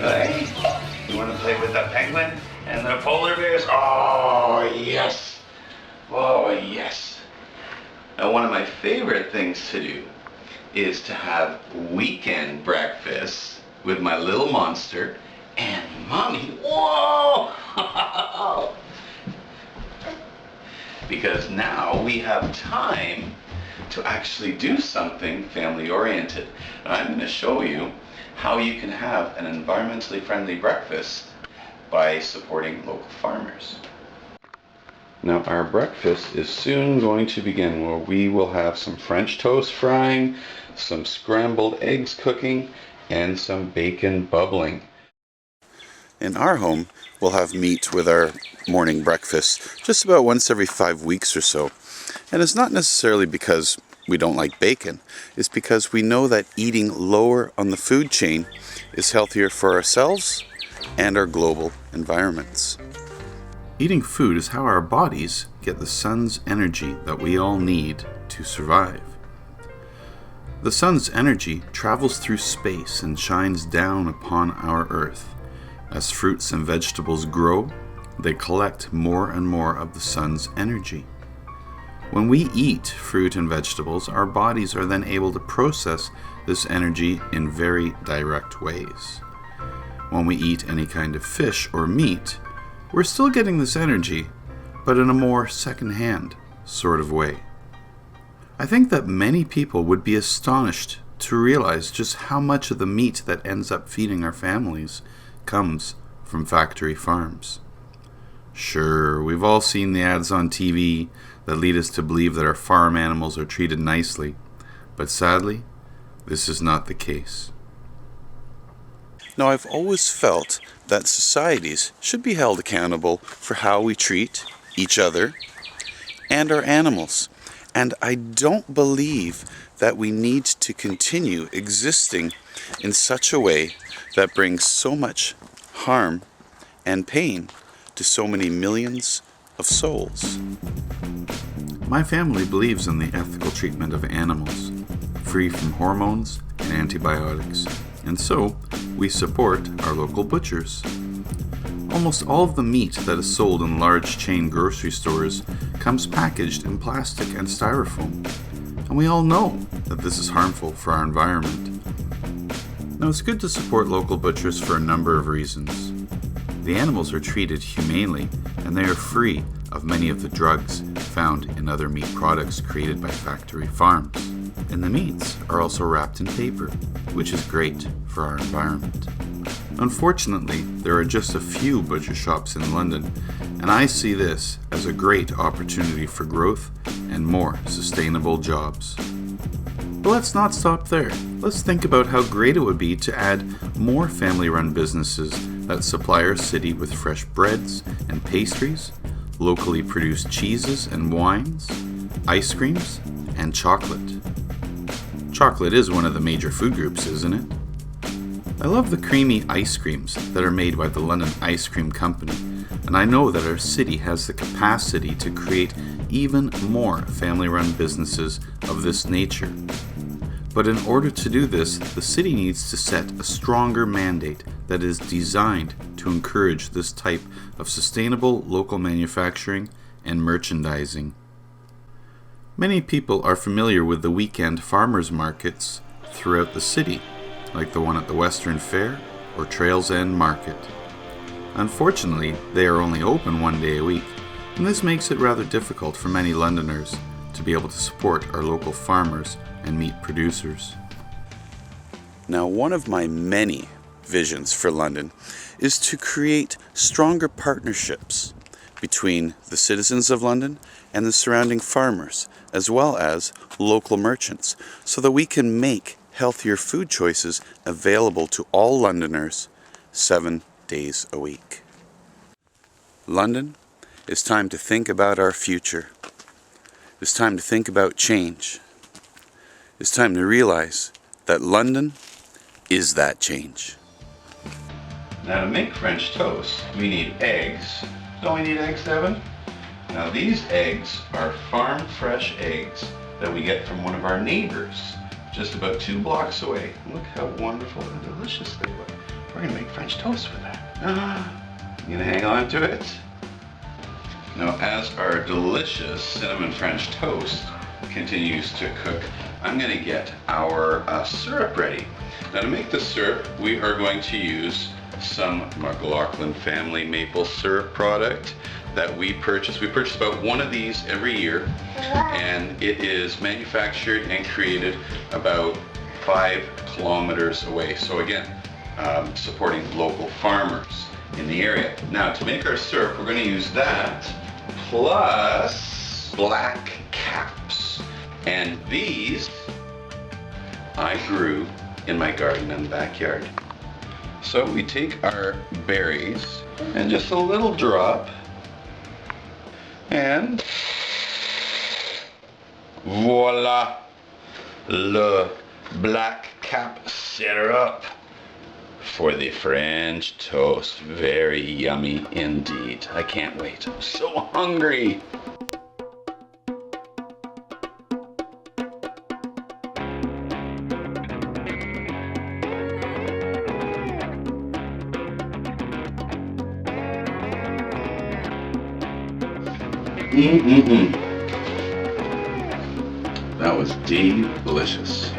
Right? You want to play with the penguin and the polar bears? Oh, yes. Oh, yes. Now, one of my favorite things to do is to have weekend breakfast with my little monster and mommy. Whoa! Because now we have time to actually do something family oriented. And I'm going to show you how you can have an environmentally friendly breakfast by supporting local farmers. Now our breakfast is soon going to begin, where we will have some French toast frying, some scrambled eggs cooking, and some bacon bubbling. In our home, we'll have meat with our morning breakfast just about once every 5 weeks or so. And it's not necessarily because we don't like bacon. It's because we know that eating lower on the food chain is healthier for ourselves and our global environments. Eating food is how our bodies get the sun's energy that we all need to survive. The sun's energy travels through space and shines down upon our earth. As fruits and vegetables grow, they collect more and more of the sun's energy. When we eat fruit and vegetables, our bodies are then able to process this energy in very direct ways. When we eat any kind of fish or meat, we're still getting this energy, but in a more second-hand sort of way. I think that many people would be astonished to realize just how much of the meat that ends up feeding our families comes from factory farms. Sure, we've all seen the ads on TV that lead us to believe that our farm animals are treated nicely, but sadly, this is not the case. Now, I've always felt that societies should be held accountable for how we treat each other and our animals. And I don't believe that we need to continue existing in such a way that brings so much harm and pain to so many millions of souls. My family believes in the ethical treatment of animals, free from hormones and antibiotics, and so we support our local butchers. Almost all of the meat that is sold in large chain grocery stores comes packaged in plastic and styrofoam, and we all know that this is harmful for our environment. Now, it's good to support local butchers for a number of reasons. The animals are treated humanely, and they are free of many of the drugs found in other meat products created by factory farms. And the meats are also wrapped in paper, which is great for our environment. Unfortunately, there are just a few butcher shops in London, and I see this as a great opportunity for growth and more sustainable jobs. But let's not stop there. Let's think about how great it would be to add more family-run businesses that supply our city with fresh breads and pastries, locally produced cheeses and wines, ice creams, and chocolate. Chocolate is one of the major food groups, isn't it? I love the creamy ice creams that are made by the London Ice Cream Company, and I know that our city has the capacity to create even more family-run businesses of this nature. But in order to do this, the city needs to set a stronger mandate that is designed to encourage this type of sustainable local manufacturing and merchandising. Many people are familiar with the weekend farmers markets throughout the city, like the one at the Western Fair or Trails End Market. Unfortunately, they are only open one day a week, and this makes it rather difficult for many Londoners to be able to support our local farmers and meat producers. Now, one of my many visions for London is to create stronger partnerships between the citizens of London and the surrounding farmers, as well as local merchants, so that we can make healthier food choices available to all Londoners 7 days a week. London, it's time to think about our future. It's time to think about change. It's time to realize that London is that change. Now, to make French toast, we need eggs. Don't we need eggs, Devin? Now, these eggs are farm fresh eggs that we get from one of our neighbors just about 2 blocks away. Look how wonderful and delicious they look. We're going to make French toast with that. You gonna hang on to it? Now, as our delicious cinnamon French toast continues to cook, I'm gonna get our syrup ready. Now, to make the syrup, we are going to use some McLaughlin family maple syrup product that we purchase. We purchase about one of these every year, and it is manufactured and created about 5 kilometers away. So again, supporting local farmers in the area. Now, to make our syrup, we're going to use that plus black caps. And these I grew in my garden and backyard. So we take our berries and just a little drop, and voila, le black cap syrup for the French toast. Very yummy indeed. I can't wait. I'm so hungry. That was delicious.